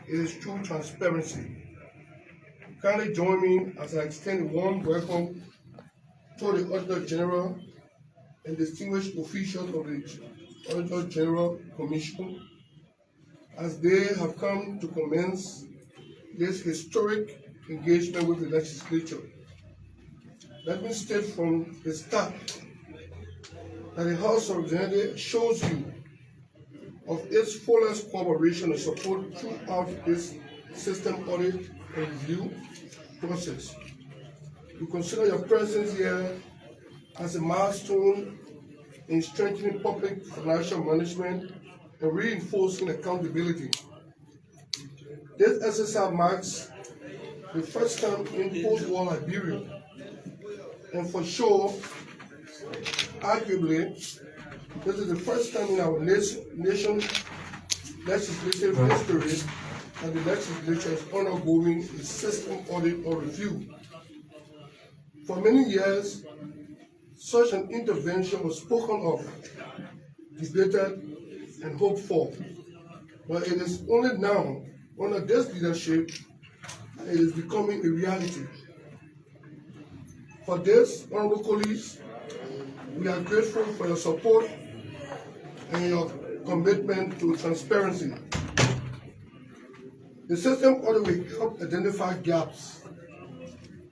is true transparency. Kindly join me as I extend a warm welcome to the Auditor General and distinguished officials of the Auditor General Commission as they have come to commence this historic engagement with the legislature. Let me state from the start that the House of Representatives assures you of its fullest cooperation and support throughout this system audit and review process. We consider your presence here as a milestone in strengthening public financial management and reinforcing accountability. This exercise marks the first time in post-war Liberia, and for sure, arguably, this is the first time in our nation's legislative history that the legislature is undergoing a system audit or review. For many years, such an intervention was spoken of, debated, and hoped for, but it is only now, under this leadership, that it is becoming a reality. For this, honorable colleagues, we are grateful for your support and your commitment to transparency. The system audit will help identify gaps,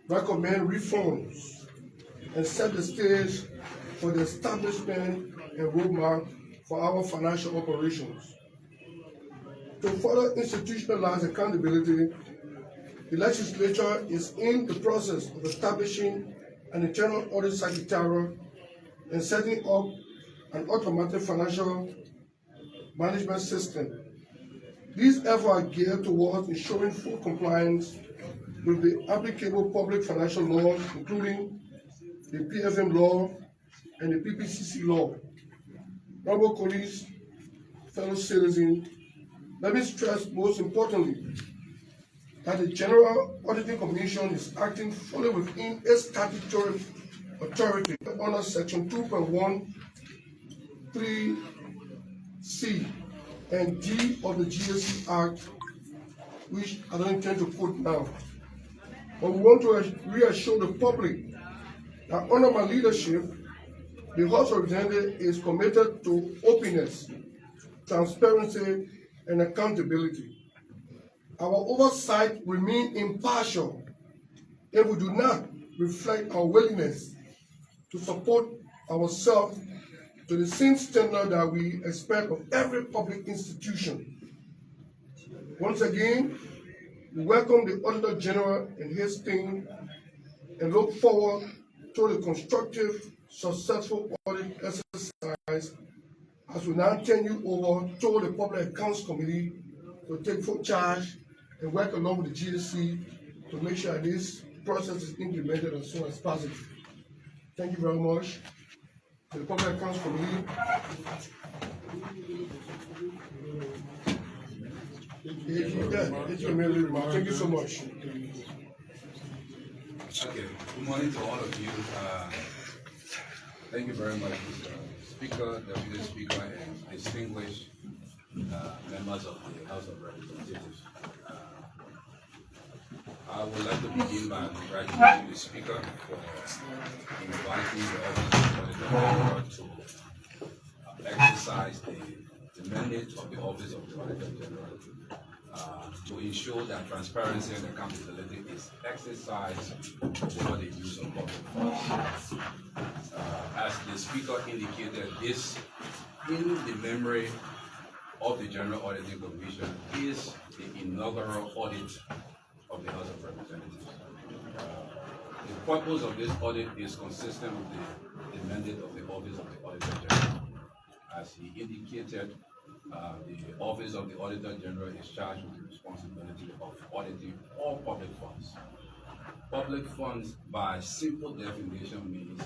recommend reforms, and set the stage for the establishment and roadmap for our financial operations. To further institutionalize accountability, the legislature is in the process of establishing an internal audit secretariat and setting up an automatic financial management system. These efforts are geared towards ensuring full compliance with the applicable public financial laws, including the PFM law and the PPCC law. Honorable colleagues, fellow citizens, let me stress most importantly that the General Auditing Commission is acting fully within its statutory authority under Section 2.13C and D of the GSC Act, which I don't intend to quote now. But we want to reassure the public that under my leadership, the House of Representatives is committed to openness, transparency, and accountability. Our oversight remains impartial and we do not reflect our willingness to support ourselves to the same standard that we expect of every public institution. Once again, we welcome the Auditor General and his team and look forward to the constructive, successful audit exercise as we now turn you over to the Public Accounts Committee to take full charge and work along with the GSC to make sure this process is implemented as soon as possible. Thank you very much. To the Public Accounts Committee. Thank you so much. Okay, good morning to all of you. Thank you very much, Mr. Speaker, Deputy Speaker, and distinguished members of the House of Representatives. I would like to begin by congratulating the Speaker for inviting the Office of the Auditor General to exercise the mandate of the Office of the Auditor General to ensure that transparency and accountability is exercised over the use of public funds. As the Speaker indicated, this, in the memory of the General Auditing Commission, is the inaugural audit of the House of Representatives. The purpose of this audit is consistent with the mandate of the Office of the Auditor General. As he indicated, the Office of the Auditor General is charged with the responsibility of auditing all public funds. Public funds, by simple definition, means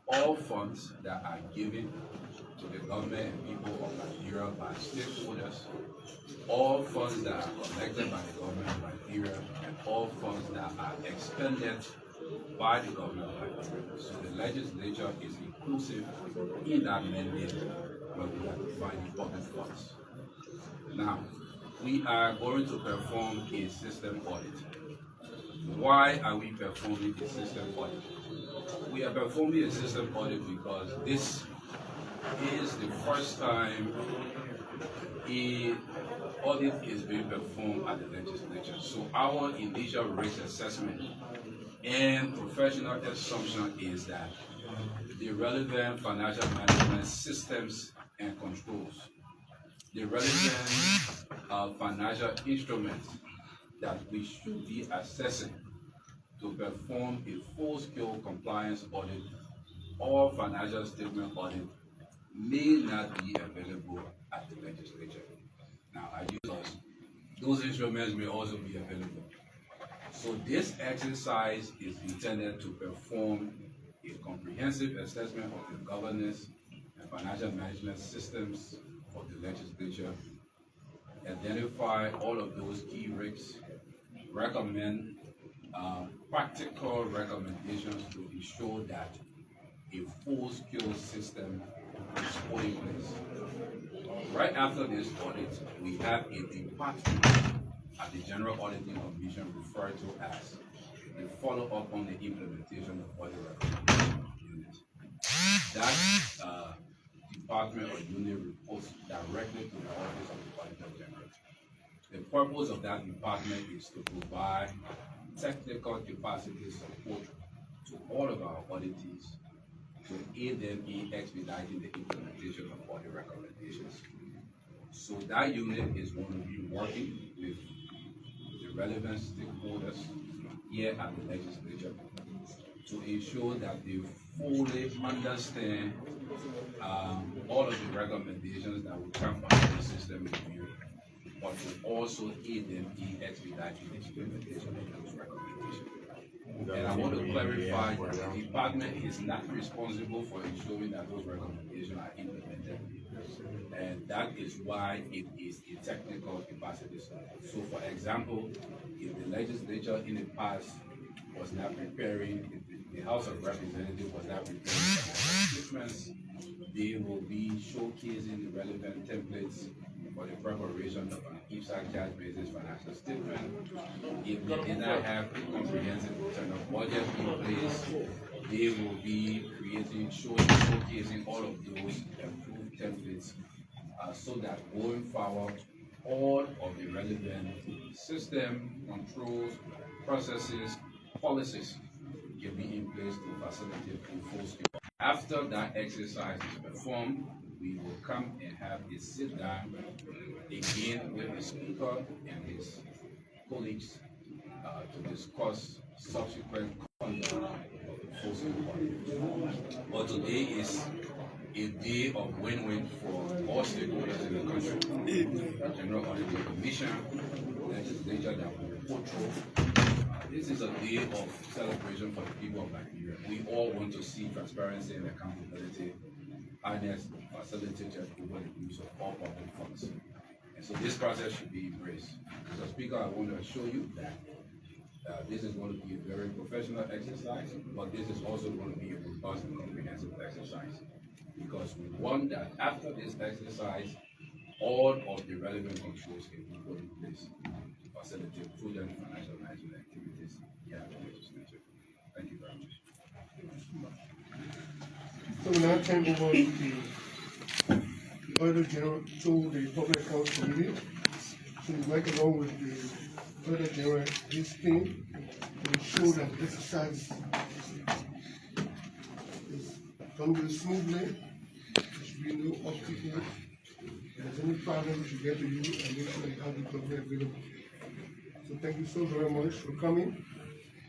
all funds that are given to the government and people of Liberia by stakeholders, all funds that are collected by the government of Liberia, and all funds that are expended by the government of Liberia. So the legislature is inclusive in that mandate when we are defining public funds. Now, we are going to perform a system audit. Why are we performing a system audit? We are performing a system audit because this is the first time a audit is being performed at the legislature. So our initial risk assessment and professional assumption is that the relevant financial management systems and controls, the relevant financial instruments that we should be assessing to perform a full-scale compliance audit or financial statement audit may not be available at the legislature. Now, I use those instruments may also be available. So this exercise is intended to perform a comprehensive assessment of the governance and financial management systems of the legislature, identify all of those key risks, recommend practical recommendations to ensure that a full-scale system is put in place. Right after this audit, we have a department at the General Auditing Commission referred to as the follow-up on the implementation of audit recommendation unit. That department or unit reports directly to the Office of the Auditor General. The purpose of that department is to provide technical capacity support to all of our auditees to aid them in expediting the implementation of audit recommendations. So that unit is going to be working with the relevant stakeholders here at the legislature to ensure that they fully understand all of the recommendations that will come from the system review, but to also aid them in expediting the implementation of those recommendations. And I want to clarify that the department is not responsible for ensuring that those recommendations are implemented. And that is why it is a technical capacity study. So for example, if the legislature in the past was not preparing, if the House of Representatives was not preparing financial statements, they will be showcasing the relevant templates for the preparation of an IPSA cash basis financial statement. If they did not have a comprehensive internal budget in place, they will be creating, showcasing all of those approved templates so that going forward, all of the relevant system, controls, processes, policies can be in place to facilitate a full scale. After that exercise is performed, we will come and have a sit down again with the speaker and his colleagues to discuss subsequent conduct of the full scale audit. But today is a day of win-win for all stakeholders in the country. The General Auditing Commission, legislature that will report through. This is a day of celebration for the people of Liberia. We all want to see transparency and accountability, honest, facilitated over the use of all public funds. And so this process should be embraced. As a speaker, I want to assure you that this is going to be a very professional exercise, but this is also going to be a robust and comprehensive exercise. Because we want that after this exercise, all of the relevant controls can be put in place to facilitate prudent financial management activities here at the legislature. Thank you very much. So we now turn over the Auditor General to the Public Accounts Committee. So we work along with the Auditor General, his team, to ensure that the exercise is done very smoothly. There should be no obstacle. If there's any problem, we should get to you and make sure you have the document available. So thank you so very much for coming.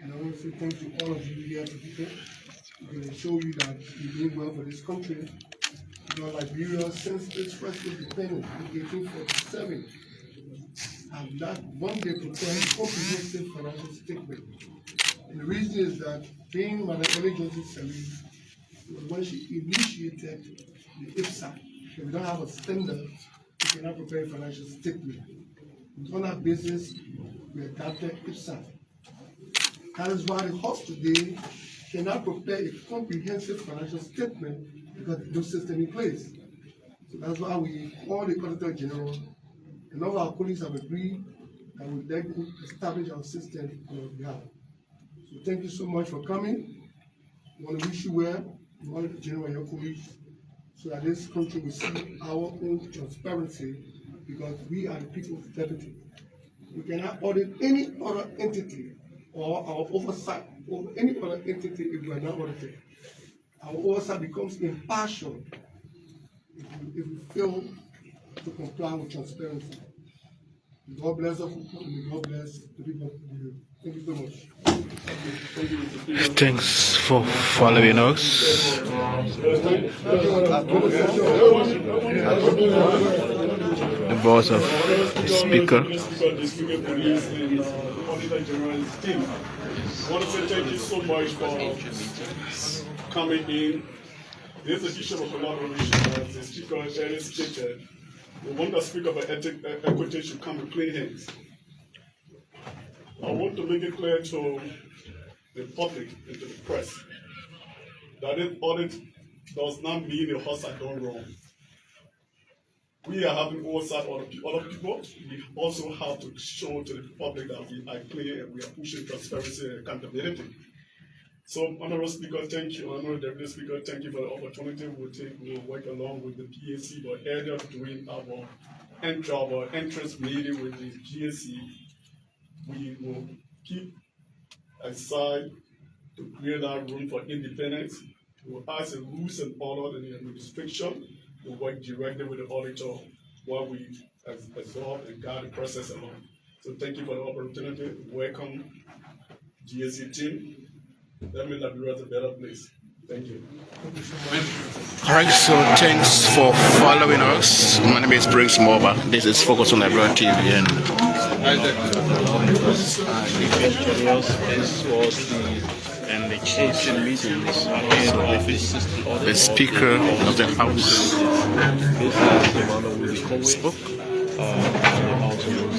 And I want to say thank you to all of you here today. We can show you that you're doing well for this country. Because Liberia, since its first independence in 1847, have not one day prepared a comprehensive financial statement. And the reason is that being Madam Ellen Johnson Sirleaf was when she initiated the IPSA. If we don't have a standard, we cannot prepare a financial statement. And on that basis, we adopted IPSA. That is why the House today cannot prepare a comprehensive financial statement because there's no system in place. So that's why we call the Auditor General and all our colleagues have agreed that we then could establish our system on our behalf. So thank you so much for coming. We want to wish you well. We want to generate your colleagues so that this country will see our own transparency, because we are the people's deputy. We cannot audit any other entity or our oversight over any other entity if we are not audited. Our oversight becomes impartial if we fail to comply with transparency. God bless us, and God bless the people of the. Thank you so much. Thanks for following us. The boss of the speaker. The speaker police and Auditor General's team. I want to say thank you so much for coming in. This is a issue of collaboration, as the speaker earlier stated. We want the speaker of equity should come with clean hands. I want to make it clear to the public and to the press that this audit does not mean the house are done wrong. We are having oversight on other people. We also have to show to the public that we are clear and we are pushing transparency and accountability. So, Honorable Speaker, thank you. Honorable Deputy Speaker, thank you for the opportunity. We'll work along with the PAC, but earlier during our entrance meeting with the GAC, we will keep aside to create that room for independence. We will ask the rules and order and the administration. We'll work directly with the auditor while we absorb and guide the process along. So thank you for the opportunity. Welcome, GAC team. That means Liberia is a better place. Thank you. Alright, so thanks for following us. My name is Prince Moba. This is Focus on Liberia TV, and the chief meetings the Speaker of the House spoke.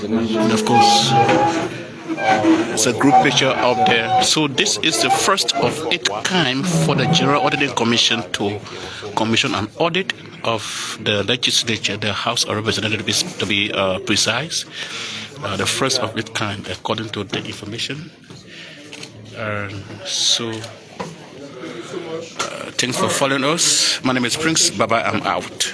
And of course, it's a group picture out there. So this is the first of its kind for the General Auditing Commission to commission an audit of the legislature, the House of Representatives to be precise. The first of its kind, according to the information. Thanks for following us. My name is Prince. Bye-bye. I'm out.